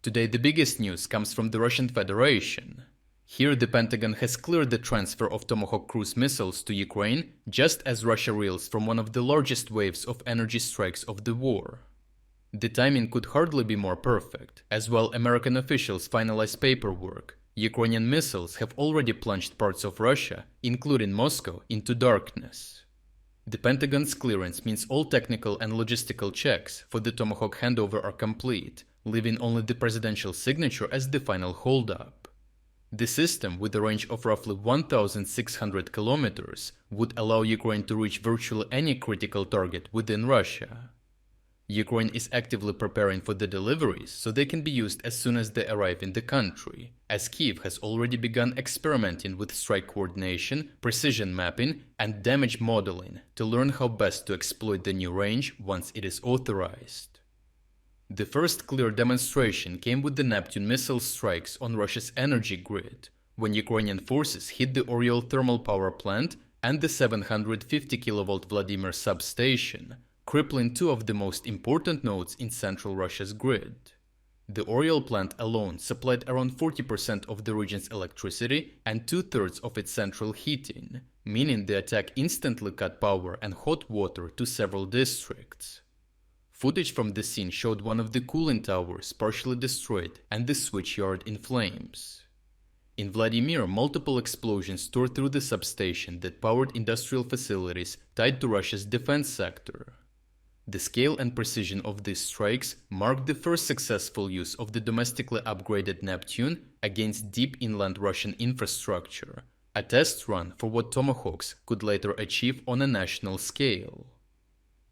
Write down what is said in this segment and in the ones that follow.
Today the biggest news comes from the Russian Federation. Here the Pentagon has cleared the transfer of Tomahawk cruise missiles to Ukraine just as Russia reels from one of the largest waves of energy strikes of the war. The timing could hardly be more perfect, as while American officials finalize paperwork, Ukrainian missiles have already plunged parts of Russia, including Moscow, into darkness. The Pentagon's clearance means all technical and logistical checks for the Tomahawk handover are complete, leaving only the presidential signature as the final holdup. The system, with a range of roughly 1,600 kilometers, would allow Ukraine to reach virtually any critical target within Russia. Ukraine is actively preparing for the deliveries so they can be used as soon as they arrive in the country, as Kyiv has already begun experimenting with strike coordination, precision mapping, and damage modeling to learn how best to exploit the new range once it is authorized. The first clear demonstration came with the Neptune missile strikes on Russia's energy grid, when Ukrainian forces hit the Oriol thermal power plant and the 750 kV Vladimir substation, crippling two of the most important nodes in central Russia's grid. The Oriol plant alone supplied around 40% of the region's electricity and 2/3 of its central heating, meaning the attack instantly cut power and hot water to several districts. Footage from the scene showed one of the cooling towers partially destroyed and the switchyard in flames. In Vladimir, multiple explosions tore through the substation that powered industrial facilities tied to Russia's defense sector. The scale and precision of these strikes marked the first successful use of the domestically upgraded Neptune against deep inland Russian infrastructure, a test run for what Tomahawks could later achieve on a national scale.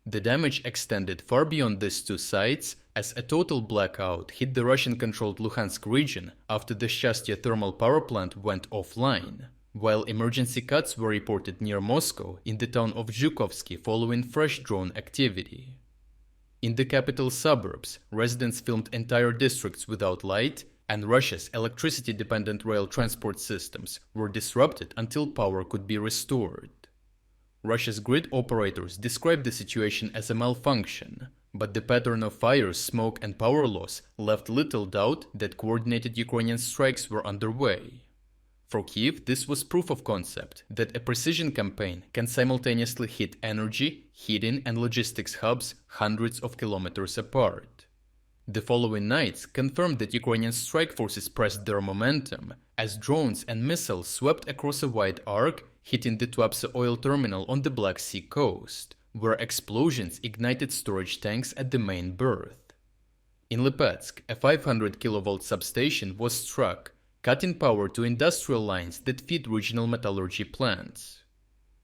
The damage extended far beyond these two sites, as a total blackout hit the Russian-controlled Luhansk region after the Shastya thermal power plant went offline, while emergency cuts were reported near Moscow in the town of Zhukovsky following fresh drone activity. In the capital suburbs, residents filmed entire districts without light, and Russia's electricity-dependent rail transport systems were disrupted until power could be restored. Russia's grid operators described the situation as a malfunction, but the pattern of fires, smoke and power loss left little doubt that coordinated Ukrainian strikes were underway. For Kyiv, this was proof of concept that a precision campaign can simultaneously hit energy, heating and logistics hubs hundreds of kilometers apart. The following nights confirmed that Ukrainian strike forces pressed their momentum, as drones and missiles swept across a wide arc, hitting the Tuapse oil terminal on the Black Sea coast, where explosions ignited storage tanks at the main berth. In Lipetsk, a 500 kV substation was struck, cutting power to industrial lines that feed regional metallurgy plants.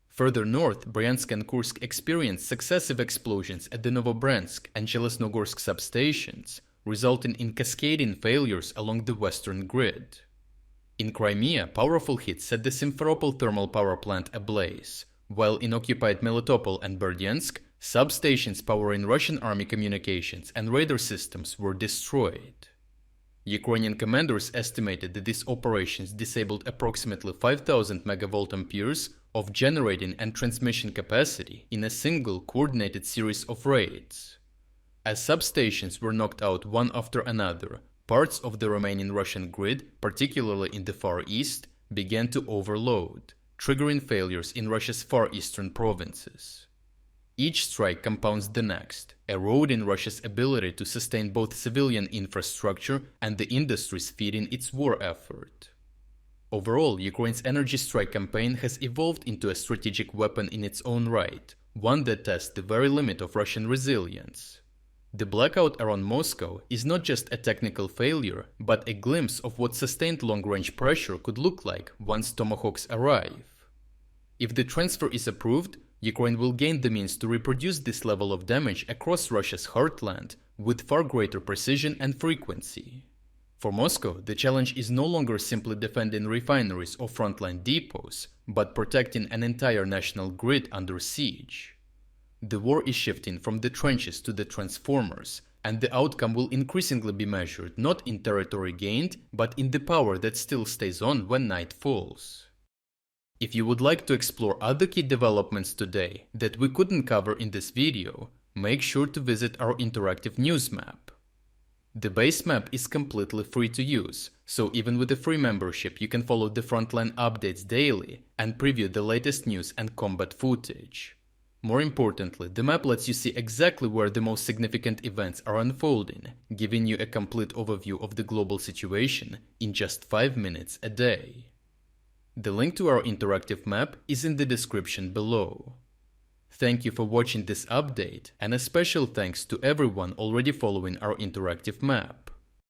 Further north, Bryansk and Kursk experienced successive explosions at the Novobransk and Zhelezhnogorsk substations, resulting in cascading failures along the western grid. In Crimea, powerful hits set the Simferopol thermal power plant ablaze, while in occupied Melitopol and Berdyansk, substations powering Russian army communications and radar systems were destroyed. Ukrainian commanders estimated that these operations disabled approximately 5,000 MVA of generating and transmission capacity in a single coordinated series of raids. As substations were knocked out one after another, parts of the remaining Russian grid, particularly in the Far East, began to overload, triggering failures in Russia's far eastern provinces. Each strike compounds the next, eroding Russia's ability to sustain both civilian infrastructure and the industries feeding its war effort. Overall, Ukraine's energy strike campaign has evolved into a strategic weapon in its own right, one that tests the very limit of Russian resilience. The blackout around Moscow is not just a technical failure, but a glimpse of what sustained long-range pressure could look like once Tomahawks arrive. If the transfer is approved, Ukraine will gain the means to reproduce this level of damage across Russia's heartland with far greater precision and frequency. For Moscow, the challenge is no longer simply defending refineries or frontline depots, but protecting an entire national grid under siege. The war is shifting from the trenches to the transformers, and the outcome will increasingly be measured not in territory gained, but in the power that still stays on when night falls. If you would like to explore other key developments today that we couldn't cover in this video, make sure to visit our interactive news map. The base map is completely free to use, so even with a free membership you can follow the frontline updates daily and preview the latest news and combat footage. More importantly, the map lets you see exactly where the most significant events are unfolding, giving you a complete overview of the global situation in just 5 minutes a day. The link to our interactive map is in the description below. Thank you for watching this update, and a special thanks to everyone already following our interactive map.